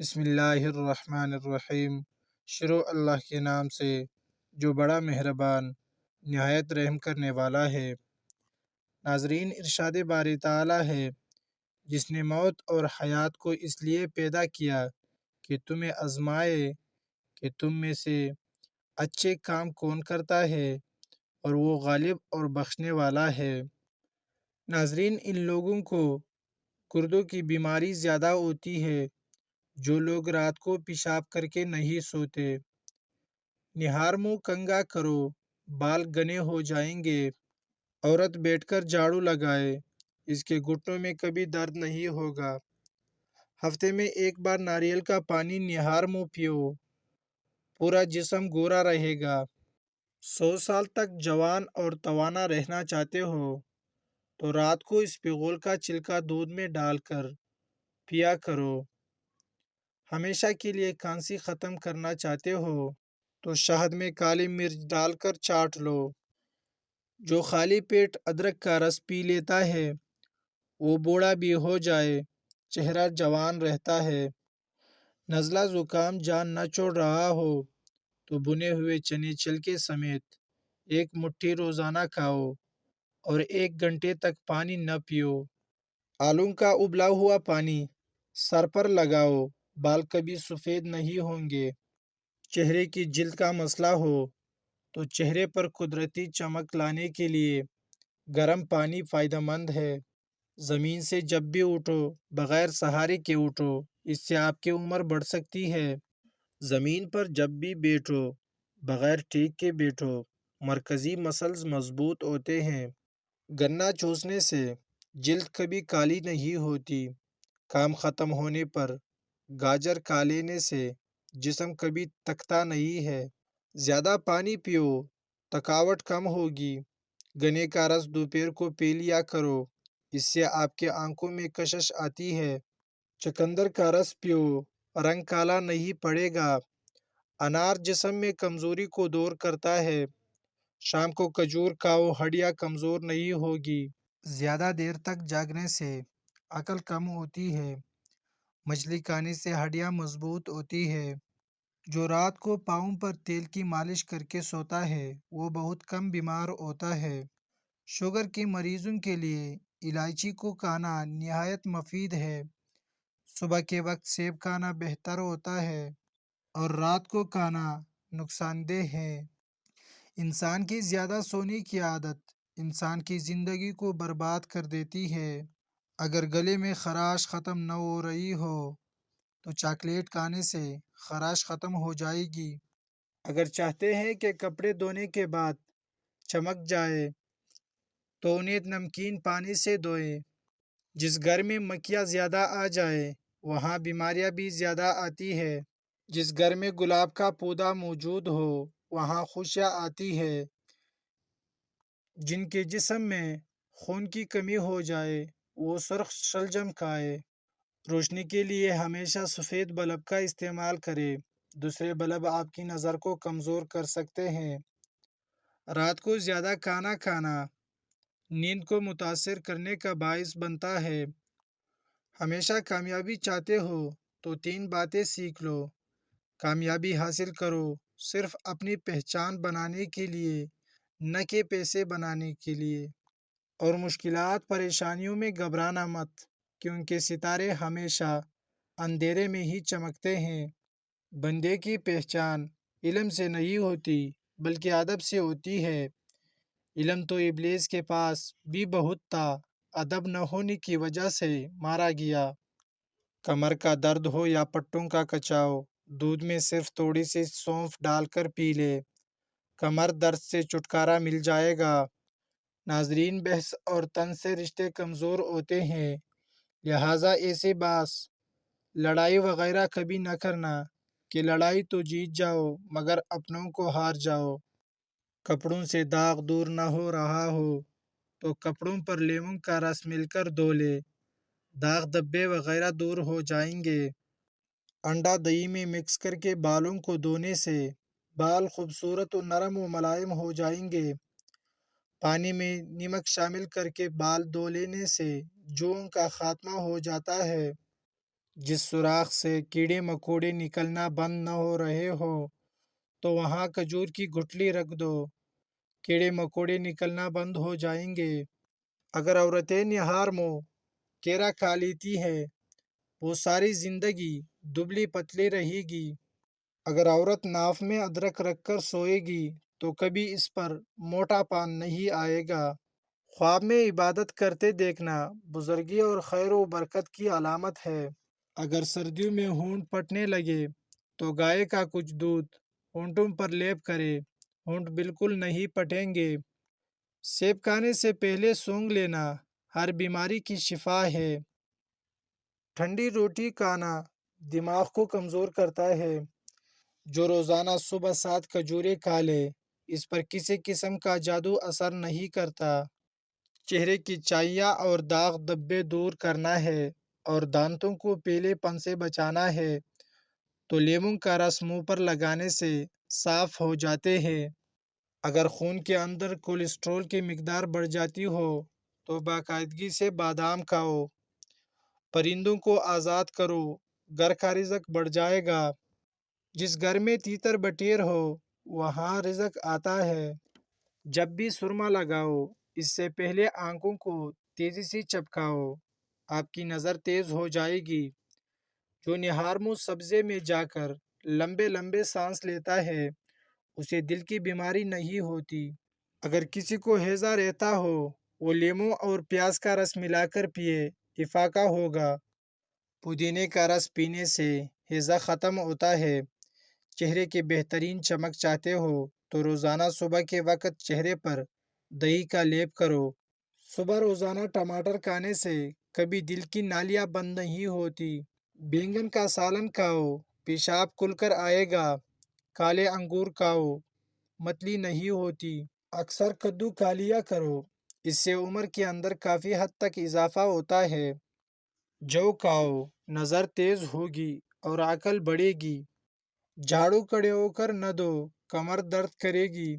بسم اللہ الرحمن الرحیم۔ شروع اللہ کے نام سے جو بڑا مہربان نہایت رحم کرنے والا ہے۔ ناظرین، ارشاد باری تعالی ہے، جس نے موت اور حیات کو اس لیے پیدا کیا کہ تمہیں آزمائے کہ تم میں سے اچھے کام کون کرتا ہے، اور وہ غالب اور بخشنے والا ہے۔ ناظرین، ان لوگوں کو گردوں کی بیماری زیادہ ہوتی ہے جو لوگ رات کو پیشاب کر کے نہیں سوتے۔ نہار منہ کنگا کرو، بال گنے ہو جائیں گے۔ عورت بیٹھ کر جھاڑو لگائے، اس کے گھٹنوں میں کبھی درد نہیں ہوگا۔ ہفتے میں ایک بار ناریل کا پانی نہار منہ پیو، پورا جسم گورا رہے گا۔ 100 سال تک جوان اور توانا رہنا چاہتے ہو تو رات کو اسپغول کا چھلکا دودھ میں ڈال کر پیا کرو۔ ہمیشہ کے لیے کھانسی ختم کرنا چاہتے ہو تو شہد میں کالی مرچ ڈال کر چاٹ لو۔ جو خالی پیٹ ادرک کا رس پی لیتا ہے وہ بوڑھا بھی ہو جائے چہرہ جوان رہتا ہے۔ نزلہ زکام جان نہ چھوڑ رہا ہو تو بنے ہوئے چنے چھلکے سمیت ایک مٹھی روزانہ کھاؤ اور 1 گھنٹے تک پانی نہ پیو۔ آلو کا ابلا ہوا پانی سر پر لگاؤ، بال کبھی سفید نہیں ہوں گے۔ چہرے کی جلد کا مسئلہ ہو تو چہرے پر قدرتی چمک لانے کے لیے گرم پانی فائدہ مند ہے۔ زمین سے جب بھی اٹھو بغیر سہارے کے اٹھو، اس سے آپ کی عمر بڑھ سکتی ہے۔ زمین پر جب بھی بیٹھو بغیر ٹیک کے بیٹھو، مرکزی مسلز مضبوط ہوتے ہیں۔ گنا چوسنے سے جلد کبھی کالی نہیں ہوتی۔ کام ختم ہونے پر گاجر کھا لینے سے جسم کبھی تکتا نہیں ہے۔ زیادہ پانی پیو، تھکاوٹ کم ہوگی۔ گنے کا رس دوپہر کو پی لیا کرو، اس سے آپ کے آنکھوں میں کشش آتی ہے۔ چقندر کا رس پیو، رنگ کالا نہیں پڑے گا۔ انار جسم میں کمزوری کو دور کرتا ہے۔ شام کو کھجور کھاؤ، ہڈیاں کمزور نہیں ہوگی۔ زیادہ دیر تک جاگنے سے عقل کم ہوتی ہے۔ مچھلی کھانے سے ہڈیاں مضبوط ہوتی ہے۔ جو رات کو پاؤں پر تیل کی مالش کر کے سوتا ہے وہ بہت کم بیمار ہوتا ہے۔ شوگر کے مریضوں کے لیے الائچی کو کھانا نہایت مفید ہے۔ صبح کے وقت سیب کھانا بہتر ہوتا ہے اور رات کو کھانا نقصان دہ ہے۔ انسان کی زیادہ سونے کی عادت انسان کی زندگی کو برباد کر دیتی ہے۔ اگر گلے میں خراش ختم نہ ہو رہی ہو تو چاکلیٹ کھانے سے خراش ختم ہو جائے گی۔ اگر چاہتے ہیں کہ کپڑے دھونے کے بعد چمک جائے تو انہیں نمکین پانی سے دھوئیں۔ جس گھر میں مکھیاں زیادہ آ جائے وہاں بیماریاں بھی زیادہ آتی ہے۔ جس گھر میں گلاب کا پودا موجود ہو وہاں خوشیاں آتی ہے۔ جن کے جسم میں خون کی کمی ہو جائے وہ سرخ شلجم کھائے۔ روشنی کے لیے ہمیشہ سفید بلب کا استعمال کریں، دوسرے بلب آپ کی نظر کو کمزور کر سکتے ہیں۔ رات کو زیادہ کھانا کھانا نیند کو متاثر کرنے کا باعث بنتا ہے۔ ہمیشہ کامیابی چاہتے ہو تو 3 باتیں سیکھ لو۔ کامیابی حاصل کرو صرف اپنی پہچان بنانے کے لیے، نہ کہ پیسے بنانے کے لیے۔ اور مشکلات پریشانیوں میں گھبرانا مت، کیونکہ ستارے ہمیشہ اندھیرے میں ہی چمکتے ہیں۔ بندے کی پہچان علم سے نہیں ہوتی بلکہ ادب سے ہوتی ہے۔ علم تو ابلیس کے پاس بھی بہت تھا، ادب نہ ہونے کی وجہ سے مارا گیا۔ کمر کا درد ہو یا پٹوں کا کچاؤ، دودھ میں صرف تھوڑی سی سونف ڈال کر پی لے، کمر درد سے چھٹکارا مل جائے گا۔ ناظرین، بحث اور طنز سے رشتے کمزور ہوتے ہیں، لہٰذا ایسے باس لڑائی وغیرہ کبھی نہ کرنا کہ لڑائی تو جیت جاؤ مگر اپنوں کو ہار جاؤ۔ کپڑوں سے داغ دور نہ ہو رہا ہو تو کپڑوں پر لیموں کا رس مل کر دھو لے، داغ دھبے وغیرہ دور ہو جائیں گے۔ انڈا دہی میں مکس کر کے بالوں کو دھونے سے بال خوبصورت و نرم و ملائم ہو جائیں گے۔ پانی میں نمک شامل کر کے بال دھو لینے سے جوؤں کا خاتمہ ہو جاتا ہے۔ جس سوراخ سے کیڑے مکوڑے نکلنا بند نہ ہو رہے ہو تو وہاں کھجور کی گٹھلی رکھ دو، کیڑے مکوڑے نکلنا بند ہو جائیں گے۔ اگر عورتیں نہار منہ کیرا کھا لیتی ہے وہ ساری زندگی دبلی پتلی رہے گی۔ اگر عورت ناف میں ادرک رکھ کر سوئے گی تو کبھی اس پر موٹا پان نہیں آئے گا۔ خواب میں عبادت کرتے دیکھنا بزرگی اور خیر و برکت کی علامت ہے۔ اگر سردیوں میں ہونٹ پھٹنے لگے تو گائے کا کچھ دودھ ہونٹوں پر لیپ کرے، ہونٹ بالکل نہیں پھٹیں گے۔ سیب کھانے سے پہلے سونگ لینا ہر بیماری کی شفا ہے۔ ٹھنڈی روٹی کھانا دماغ کو کمزور کرتا ہے۔ جو روزانہ صبح 7 کھجوریں کھا لے اس پر کسی قسم کا جادو اثر نہیں کرتا۔ چہرے کی چائیاں اور داغ دبے دور کرنا ہے اور دانتوں کو پیلے پن سے بچانا ہے تو لیموں کا رس منہ پر لگانے سے صاف ہو جاتے ہیں۔ اگر خون کے اندر کولیسٹرول کی مقدار بڑھ جاتی ہو تو باقاعدگی سے بادام کھاؤ۔ پرندوں کو آزاد کرو، گھر کا رزق بڑھ جائے گا۔ جس گھر میں تیتر بٹیر ہو وہاں رزق آتا ہے۔ جب بھی سرما لگاؤ اس سے پہلے آنکھوں کو تیزی سے چپکاؤ، آپ کی نظر تیز ہو جائے گی۔ جو نہار منہ سبزے میں جا کر لمبے لمبے سانس لیتا ہے اسے دل کی بیماری نہیں ہوتی۔ اگر کسی کو ہیضہ رہتا ہو وہ لیموں اور پیاز کا رس ملا کر پیے، افاقہ ہوگا۔ پودینے کا رس پینے سے ہیضہ ختم ہوتا ہے۔ چہرے کی بہترین چمک چاہتے ہو تو روزانہ صبح کے وقت چہرے پر دہی کا لیپ کرو۔ صبح روزانہ ٹماٹر کھانے سے کبھی دل کی نالیاں بند نہیں ہوتی۔ بینگن کا سالن کھاؤ، پیشاب کھل کر آئے گا۔ کالے انگور کھاؤ، متلی نہیں ہوتی۔ اکثر کدو کھا لیا کرو، اس سے عمر کے اندر کافی حد تک اضافہ ہوتا ہے۔ جو کھاؤ، نظر تیز ہوگی اور عقل بڑھے گی۔ جھاڑو کھڑے ہو کر نہ دو، کمر درد کرے گی۔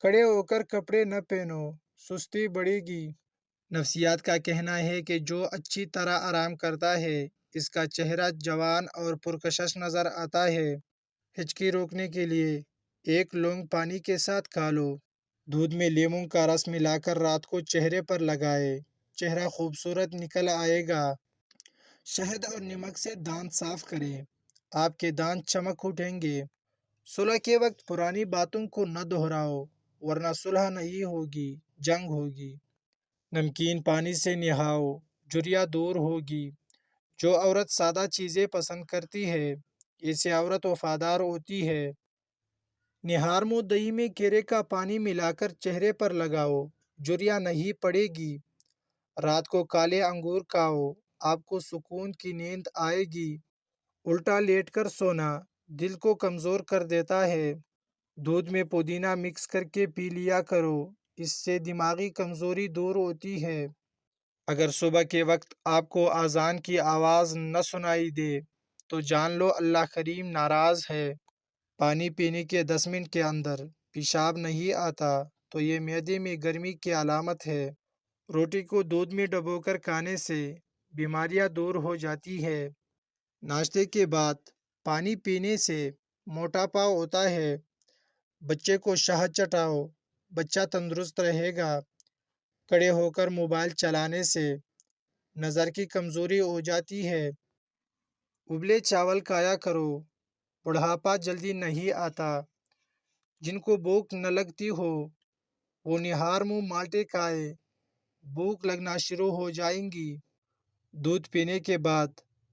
کھڑے ہو کر کپڑے نہ پہنو، سستی بڑھے گی۔ نفسیات کا کہنا ہے کہ جو اچھی طرح آرام کرتا ہے اس کا چہرہ جوان اور پرکشش نظر آتا ہے۔ ہچکی روکنے کے لیے 1 لونگ پانی کے ساتھ کھا لو۔ دودھ میں لیموں کا رس ملا کر رات کو چہرے پر لگائے، چہرہ خوبصورت نکل آئے گا۔ شہد اور نمک سے دانت صاف کریں، آپ کے دانت چمک اٹھیں گے۔ صلح کے وقت پرانی باتوں کو نہ دہراؤ ورنہ صلح نہیں ہوگی، جنگ ہوگی۔ نمکین پانی سے نہاؤ، جھریاں دور ہوگی۔ جو عورت سادہ چیزیں پسند کرتی ہے ایسی عورت وفادار ہوتی ہے۔ نہار منہ دہی میں کیرے کا پانی ملا کر چہرے پر لگاؤ، جھریاں نہیں پڑے گی۔ رات کو کالے انگور کھاؤ، آپ کو سکون کی نیند آئے گی۔ الٹا لیٹ کر سونا دل کو کمزور کر دیتا ہے۔ دودھ میں پودینہ مکس کر کے پی لیا کرو، اس سے دماغی کمزوری دور ہوتی ہے۔ اگر صبح کے وقت آپ کو اذان کی آواز نہ سنائی دے تو جان لو اللہ کریم ناراض ہے۔ پانی پینے کے 10 منٹ کے اندر پیشاب نہیں آتا تو یہ معدے میں گرمی کی علامت ہے۔ روٹی کو دودھ میں ڈبو کر کھانے سے بیماریاں دور ہو جاتی ہے۔ ناشتے کے بعد پانی پینے سے موٹاپا ہوتا ہے۔ بچے کو شہد چٹاؤ، بچہ تندرست رہے گا۔ کھڑے ہو کر موبائل چلانے سے نظر کی کمزوری ہو جاتی ہے۔ ابلے چاول کھایا کرو، بڑھاپا جلدی نہیں آتا۔ جن کو بھوک نہ لگتی ہو وہ نہار منہ مالٹے کھائے، بھوک لگنا شروع ہو جائیں گی۔ دودھ پینے کے بعد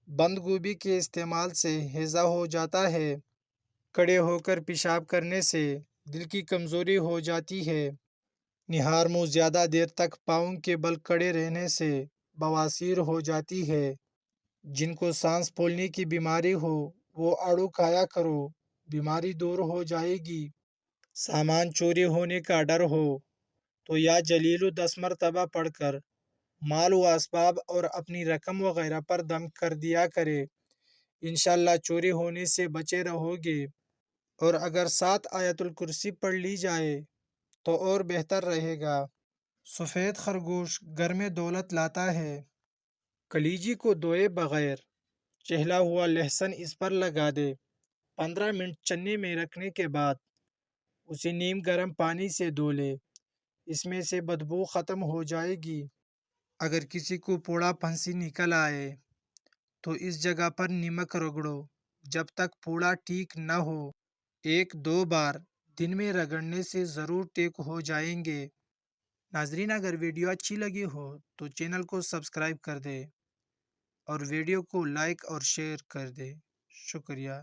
بند گوبھی کے استعمال سے ہیضہ ہو جاتا ہے۔ کھڑے ہو کر پیشاب کرنے سے دل کی کمزوری ہو جاتی ہے۔ نہار منہ زیادہ دیر تک پاؤں کے بل کھڑے رہنے سے بواسیر ہو جاتی ہے۔ جن کو سانس پھولنے کی بیماری ہو وہ آڑو کھایا کرو، بیماری دور ہو جائے گی۔ سامان چوری ہونے کا ڈر ہو تو یا جلیل 10 مرتبہ پڑھ کر مال و اسباب اور اپنی رقم وغیرہ پر دم کر دیا کرے، انشاءاللہ چوری ہونے سے بچے رہو گے۔ اور اگر 7 آیت الکرسی پڑھ لی جائے تو اور بہتر رہے گا۔ سفید خرگوش گھر میں دولت لاتا ہے۔ کلیجی کو دھوئے بغیر چہلا ہوا لہسن اس پر لگا دے۔ 15 منٹ چنے میں رکھنے کے بعد اسے نیم گرم پانی سے دھو لے، اس میں سے بدبو ختم ہو جائے گی۔ اگر کسی کو پوڑا پھنسی نکل آئے تو اس جگہ پر نمک رگڑو جب تک پوڑا ٹھیک نہ ہو۔ 1-2 بار دن میں رگڑنے سے ضرور ٹھیک ہو جائیں گے۔ ناظرین، اگر ویڈیو اچھی لگی ہو تو چینل کو سبسکرائب کر دے اور ویڈیو کو لائک اور شیئر کر دے۔ شکریہ۔